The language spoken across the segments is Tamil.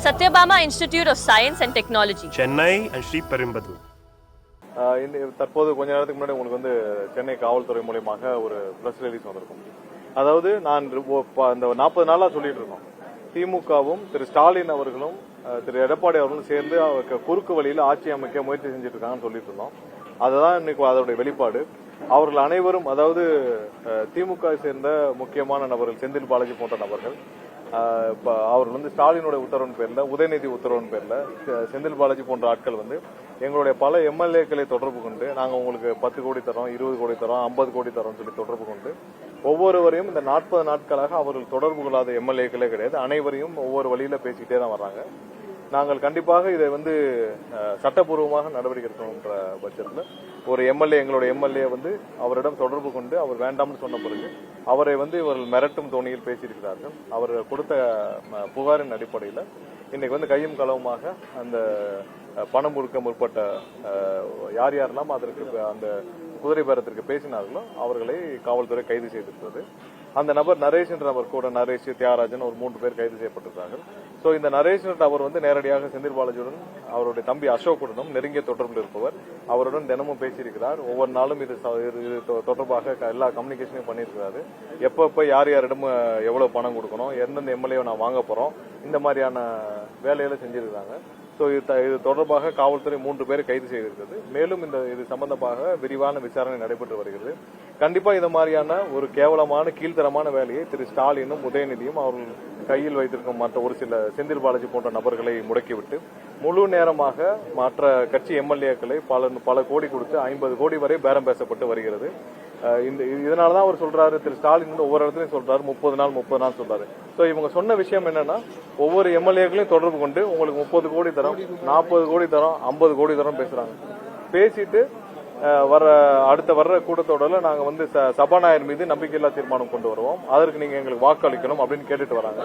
Satyabama Institute of Science and Technology, Chennai and Sri Perumbudur. தற்போது கொஞ்ச நேரத்துக்கு முன்னாடி உங்களுக்கு வந்து சென்னை காவல்துறை மூலமாக ஒரு பிரஸ் ரிலீஸ் வந்திருக்கும். அதாவது நான் இந்த 40 நாளா சொல்லிட்டு இருக்கோம், திமுகவும் திரு ஸ்டாலின் அவர்களும் திரு எடப்பாடி அவர்களும் சேர்ந்து குறுக்கு வழியில் ஆட்சி அமைக்க முயற்சி செஞ்சுட்டு இருக்காங்கன்னு சொல்லிட்டு இருந்தோம். அதுதான் இன்னைக்கு அதோடைய வெளிப்பாடு. அவர்கள் அனைவரும், அதாவது திமுக சேர்ந்த முக்கியமான நபர்கள், செந்தில் பாலாஜி போன்ற நபர்கள், அவர் வந்து ஸ்டாலினுடைய உத்தரவின் பேர்ல, உதயநிதி உத்தரவின் பேர்ல செந்தில் பாலாஜி போன்ற ஆட்கள் வந்து எங்களுடைய பல எம்எல்ஏக்களை தொடர்பு கொண்டு நாங்க உங்களுக்கு 10 கோடி தரோம், 20 கோடி தரோம், 50 கோடி தரோம் சொல்லி தொடர்பு கொண்டு ஒவ்வொருவரையும் இந்த 40 நாட்களாக அவர்கள் தொடர்பு கொள்ளாத எம்எல்ஏக்களே கிடையாது, அனைவரையும் ஒவ்வொரு வழியில பேசிக்கிட்டே தான் வர்றாங்க. நாங்கள் கண்டிப்பாக இதை வந்து சட்டப்பூர்வமாக நடவடிக்கை எடுக்கணும்ன்ற பட்சத்தில் ஒரு எம்எல்ஏ, எங்களுடைய எம்எல்ஏ வந்து அவரிடம் தொடர்பு கொண்டு அவர் வேண்டாம்னு சொன்ன பிறகு அவரை வந்து இவர்கள் மிரட்டும் தோணியில் பேசியிருக்கிறார்கள். அவர் கொடுத்த புகாரின் அடிப்படையில் இன்னைக்கு வந்து கையும் களவுமாக அந்த பணம் கொடுக்க முற்பட்ட யார் யாரெல்லாம் அதற்கு அந்த குதிரை பேரத்திற்கு பேசினார்களோ அவர்களை காவல்துறை கைது செய்திருக்கிறது. அந்த நபர் நரேஷ் என்ற நபர் கூட, நரேஷ், தியாகராஜன், ஒரு 3 பேர் கைது செய்யப்பட்டிருக்கார்கள். சோ இந்த நரேஷ் அவர் வந்து நேரடியாக செந்தில் பாலாஜியுடன், அவருடைய தம்பி அசோக்குடனும் நெருங்கிய தொடர்பில் இருப்பவர். அவருடன் தினமும் பேசியிருக்கிறார். ஒவ்வொரு நாளும் இது தொடர்பாக எல்லா கம்யூனிகேஷனையும் பண்ணியிருக்கிறாரு. எப்ப யார் யாரிடம் எவ்வளவு பணம் கொடுக்கணும், எந்தெந்த எம்எல்ஏ நான் வாங்க போறோம், இந்த மாதிரியான வேலைகளை செஞ்சிருக்காங்க. இது தொடர்பாக காவல்துறை 3 பேரை கைது செய்திருக்கிறது. மேலும் இது சம்பந்தமாக விரிவான விசாரணை நடைபெற்று வருகிறது. கண்டிப்பா இந்த மாதிரியான ஒரு கேவலமான கீழ்த்தரமான வேலையை திரு ஸ்டாலினும் உதயநிதியும் அவர்கள் கையில் வைத்திருக்கும் மற்ற ஒரு சில செந்தில் பாலாஜி போன்ற நபர்களை முடக்கிவிட்டு முழு நேரமாக மற்ற கட்சி எம்எல்ஏக்களை பல கோடி கொடுத்து 50 கோடி வரை பேரம் பேசப்பட்டு வருகிறது. இதனாலதான் அவர் சொல்றாரு, திரு ஸ்டாலின் ஒவ்வொரு இடத்துலயும் சொல்றாரு 30 நாள் சொல்றாரு. சோ இவங்க சொன்ன விஷயம் என்னன்னா, ஒவ்வொரு எம்எல்ஏக்களையும் தொடர்பு கொண்டு உங்களுக்கு 30 கோடி தரோம், 40 கோடி தரோம், 50 கோடி தரோம் பேசுறாங்க. பேசிட்டு அடுத்த வர்ற கூட்டத்தொடர்ல நாங்க வந்து சபாநாயகர் மீது நம்பிக்கையில்லா தீர்மானம் கொண்டு வருவோம், அதற்கு நீங்க எங்களுக்கு வாக்களிக்கணும் அப்படின்னு கேட்டுட்டு வராங்க.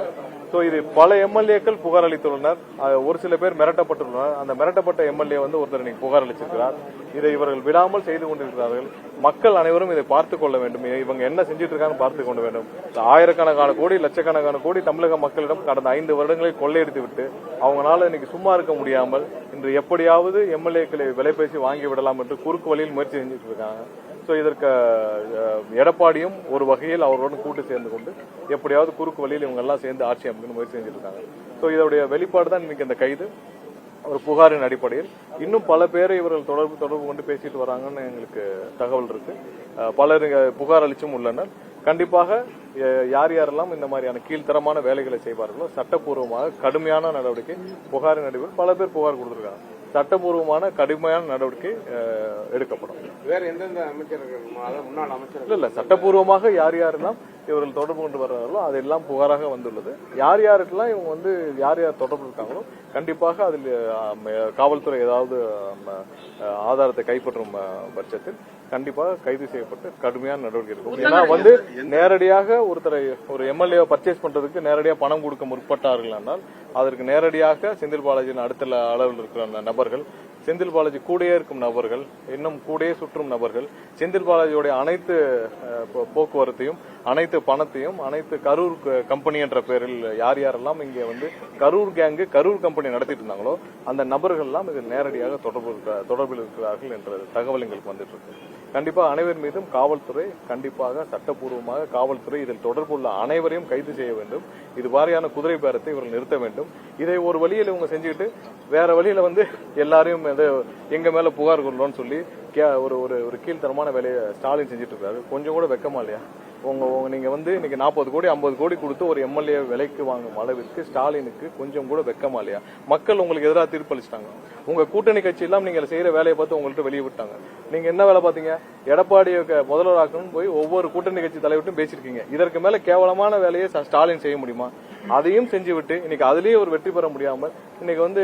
சோ இது பல எம்எல்ஏக்கள் புகார் அளித்துள்ளனர். ஒரு சில பேர் மிரட்டப்பட்டுள்ளனர். அந்த மிரட்டப்பட்ட எம்எல்ஏ வந்து ஒருத்தர் இன்னைக்கு புகார் அளிச்சிருக்கிறார். இதை இவர்கள் விடாமல் செய்து கொண்டிருக்கிறார்கள். மக்கள் அனைவரும் இதை பார்த்துக் கொள்ள வேண்டும். இவங்க என்ன செஞ்சிட்டு இருக்காங்க பார்த்துக் கொள்ள வேண்டும். ஆயிரக்கணக்கான கோடி, லட்சக்கணக்கான கோடி தமிழக மக்களிடம் கடந்த 5 வருடங்களில் கொள்ளையடித்து விட்டு அவங்களால இன்னைக்கு சும்மா இருக்க முடியாமல் இன்று எப்படியாவது எம்எல்ஏக்களை விலைபேசி வாங்கி விடலாம் என்று குறுக்கு வழியில் முயற்சி செஞ்சுட்டு இருக்காங்க. சோ இதற்கு எடப்பாடியும் ஒரு வகையில் அவர்களுடன் கூட்டு சேர்ந்து கொண்டு எப்படியாவது குறுக்கு வழியில் இவங்க எல்லாம் சேர்ந்து ஆட்சி அமைக்கணும் முயற்சி செஞ்சுட்டு இருக்காங்க. சோ இதோடைய வெளிப்பாடு தான் இன்னைக்கு இந்த கைது. ஒரு புகாரின் அடிப்படையில் இன்னும் பல பேரை இவர்கள் தொடர்பு கொண்டு பேசிட்டு வராங்கன்னு எங்களுக்கு தகவல் இருக்கு. பலர் புகார் அளிச்சும் உள்ளனர். கண்டிப்பாக யார் யாரெல்லாம் இந்த மாதிரியான கீழ்த்தரமான வேலைகளை செய்வார்களோ சட்டப்பூர்வமாக கடுமையான நடவடிக்கை, புகாரின் அடிப்படையில் பல பேர் புகார் கொடுத்திருக்காங்க, சட்டப்பூர்வமான கடுமையான நடவடிக்கை எடுக்கப்படும். வேற எந்தெந்த அமைச்சர்கள், முன்னாள் அமைச்சர்கள் இல்ல சட்டப்பூர்வமாக யார் யாரெல்லாம் இவர்கள் தொடர்பு கொண்டு வர்றாங்களோ அதெல்லாம் புகாராக வந்துள்ளது. யார் யாருக்கெல்லாம் இவங்க வந்து யார் யார் தொடர்பு இருக்காங்களோ கண்டிப்பாக அதில் காவல்துறை ஏதாவது ஆதாரத்தை கைப்பற்றும் பட்சத்தில் கண்டிப்பாக கைது செய்யப்பட்டு கடுமையான நடவடிக்கை இருக்கும். ஏன்னா வந்து நேரடியாக ஒரு எம்எல்ஏ பர்ச்சேஸ் பண்றதுக்கு நேரடியாக பணம் கொடுக்க முற்பட்டார்கள் என்றால் அதற்கு நேரடியாக செந்தில் பாலாஜியின் அடுத்த அளவில் இருக்கிற நபர்கள், செந்தில் பாலாஜி கூடயே இருக்கும் நபர்கள், இன்னும் கூடயே சுற்றும் நபர்கள், செந்தில் பாலாஜியோட அனைத்து போக்குவரத்தையும், அனைத்து பணத்தையும், அனைத்து கரூர் கம்பெனி என்ற பெயரில் யார் யாரெல்லாம் இங்கே வந்து கரூர் கேங்கு, கரூர் கம்பெனி நடத்திட்டு இருந்தாங்களோ அந்த நபர்கள் எல்லாம் இதில் நேரடியாக தொடர்பில் இருக்கிறார்கள் என்ற தகவல் எங்களுக்கு வந்துட்டு இருக்கு. கண்டிப்பாக அனைவர் மீதும் காவல்துறை கண்டிப்பாக சட்டப்பூர்வமாக காவல்துறை இதில் தொடர்புள்ள அனைவரையும் கைது செய்ய வேண்டும். இது மாதிரியான குதிரை பேரத்தை இவர்கள் நிறுத்த வேண்டும். இதை ஒரு வழியில் இவங்க செஞ்சுக்கிட்டு வேற வழியில வந்து எல்லாரையும் எங்க மேல புகார் கொள்ளணும்னு சொல்லி ஒரு கீழ்த்தரமான வேலையை ஸ்டாலின் செஞ்சுட்டு இருக்காரு. கொஞ்சம் கூட வெக்கமா இல்லையா? நீங்க வந்து இன்னைக்கு 40 கோடி 50 கோடி கொடுத்து ஒரு எம்எல்ஏ விலைக்கு வாங்கும் அளவிற்கு ஸ்டாலினுக்கு கொஞ்சம் கூட வெக்கமா இல்லையா? மக்கள் உங்களுக்கு எதிராக தீர்ப்பளிச்சிட்டாங்க. உங்க கூட்டணி கட்சி எல்லாம் நீங்க செய்யற வேலையை பார்த்து உங்கள்கிட்ட வெளியே விட்டாங்க. நீங்க என்ன வேலை பாத்தீங்க? எடப்பாடியை முதல்வராக்கணும் போய் ஒவ்வொரு கூட்டணி கட்சி தலைவர்ட்டும் பேசிருக்கீங்க. இதற்கு மேல கேவலமான வேலையை ஸ்டாலின் செய்ய முடியுமா? அதையும் செஞ்சு விட்டு இன்னைக்கு அதுலயே ஒரு வெற்றி பெற முடியாமல் இன்னைக்கு வந்து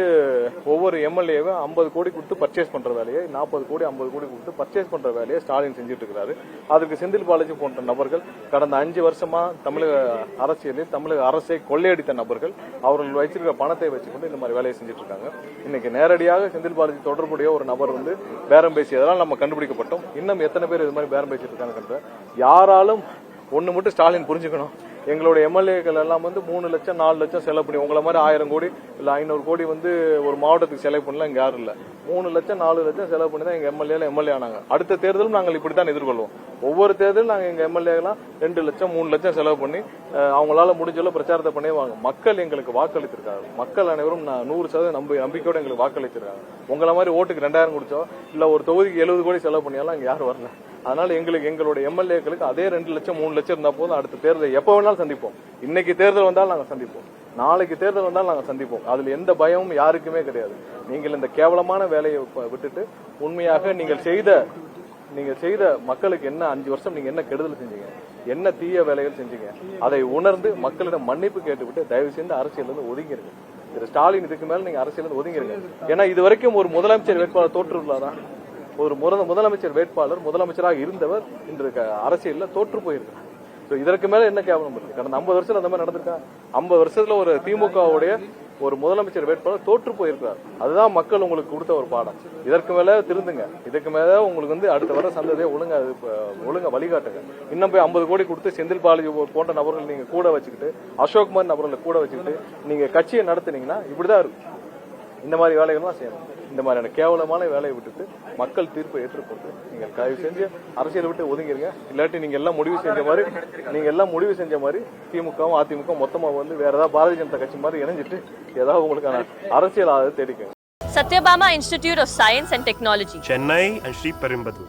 ஒவ்வொரு எம்எல்ஏவும் 50 கோடி கொடுத்து பர்ச்சேஸ் பண்ற வேலையை, 40 கோடி 50 கோடி கொடுத்து பர்ச்சேஸ் பண்ற வேலையை ஸ்டாலின் செஞ்சுட்டு இருக்கிறாரு. அதுக்கு செந்தில் பாலாஜி போன்ற நபர்கள் கடந்த 5 வருஷமா தமிழக அரசியலில் தமிழக அரசை கொள்ளையடித்த நபர்கள், அவர்கள் வச்சிருக்க பணத்தை வச்சுக்கொண்டு இந்த மாதிரி வேலையை செஞ்சுட்டு இருக்காங்க. இன்னைக்கு நேரடியாக செந்தில் பாலாஜி தொடர்புடைய ஒரு நபர் வந்து பேரம் பேசியதெல்லாம் நம்ம கண்டுபிடிக்கப்பட்டோம். இன்னும் எத்தனை பேர் இது மாதிரி பேரம் பேசிட்டு இருக்காங்க? யாராலும் ஒண்ணு மட்டும் ஸ்டாலின் புரிஞ்சுக்கணும், எங்களுடைய எம்எல்ஏக்கள் எல்லாம் வந்து 3 லட்சம் 4 லட்சம் செலவு பண்ணி உங்களை மாதிரி 1000 கோடி இல்ல 500 கோடி வந்து ஒரு மாவட்டத்துக்கு செலவு பண்ணலாம் இங்க யாரும் இல்ல. 3 லட்சம் 4 லட்சம் செலவு பண்ணி தான் எங்க எம்எல்ஏ ஆனாங்க. அடுத்த தேர்தலும் நாங்கள் இப்படித்தான் எதிர்கொள்வோம். ஒவ்வொரு தேர்தலும் நாங்கள் எங்க எம்எல்ஏலாம் 2 லட்சம் 3 லட்சம் செலவு பண்ணி அவங்களால முடிஞ்சளவு பிரச்சாரத்தை பண்ணுவாங்க. மக்கள் எங்களுக்கு வாக்களித்திருக்காங்க. மக்கள் அனைவரும் 100% நம்பிக்கையோட எங்களுக்கு வாக்களிச்சிருக்காங்க. உங்களை மாதிரி ஓட்டுக்கு 2000 கொடுத்தோம் இல்ல ஒரு தொகுதிக்கு 70 கோடி செலவு பண்ணியாலும் இங்க யாரும் வரல. அதனால எங்களுடைய எம்எல்ஏக்களுக்கு அதே 2 லட்சம் 3 லட்சம் இருந்தா போதும். அடுத்த தேர்தல் எப்ப வேணாலும் சந்திப்போம். இன்னைக்கு தேர்தல் வந்தாலும் நாங்க சந்திப்போம், நாளைக்கு தேர்தல் வந்தாலும் நாங்க சந்திப்போம். அதுல எந்த பயமும் யாருக்குமே கிடையாது. நீங்கள் இந்த கேவலமான வேலையை விட்டுட்டு உண்மையாக நீங்கள் செய்த மக்களுக்கு என்ன 5 வருஷம் நீங்க என்ன கெடுதல் செஞ்சீங்க, என்ன தீய வேலைகள் செஞ்சீங்க, அதை உணர்ந்து மக்களிடம் மன்னிப்பு கேட்டுவிட்டு தயவு செய்து அரசியல் இருந்து ஒதுங்கிருங்க. திரு ஸ்டாலின் இதுக்கு மேல நீங்க அரசியல் இருந்து ஒதுங்கிருங்க. ஏன்னா இது வரைக்கும் ஒரு முதலமைச்சர் வேட்பாளர் தோற்றுள்ளாரா? ஒரு முதலமைச்சர் வேட்பாளர் முதலமைச்சராக இருந்தவர் இன்று அரசியல்ல தோற்று போயிருக்கிறார். இதற்கு மேல என்ன கேவலம் இருக்கு? கடந்த 50 வருஷத்துல அந்த மாதிரி நடந்திருக்கா? 50 வருஷத்துல ஒரு திமுகவுடைய ஒரு முதலமைச்சர் வேட்பாளர் தோற்று போயிருக்கிறார். அதுதான் மக்கள் உங்களுக்கு கொடுத்த ஒரு பாடம். இதற்கு மேல திருந்துங்க. இதுக்கு மேல உங்களுக்கு வந்து அடுத்த வர சந்ததியை ஒழுங்கா வழிகாட்டுங்க. இன்னும் போய் 50 கோடி கொடுத்து செந்தில் பாலாஜி போன்ற நபர்கள் நீங்க கூட வச்சுக்கிட்டு, அசோக்குமார் நபர்களை கூட வச்சுக்கிட்டு நீங்க கட்சியை நடத்துனீங்கன்னா இப்படிதான் இருக்கும். இந்த மாதிரி வேலைகள்லாம் செய்யணும். இந்த மாதிரியான கேவலமான வேலையை விட்டுட்டு மக்கள் தீர்ப்பை ஏற்றுக்கொண்டு நீங்கள் தயவு செஞ்சு அரசியலை விட்டு ஒதுங்கிருங்க. இல்லாட்டி நீங்க எல்லாம் முடிவு செஞ்ச மாதிரி திமுகவும் அதிமுகவும் மொத்தமா வந்து வேற ஏதாவது பாரதிய ஜனதா கட்சி மாதிரி இணைஞ்சிட்டு ஏதாவது உங்களுக்கான அரசியல் தேடிக்கங்க. Satyabama Institute of Science and Technology, Chennai and Sri Perumbudur.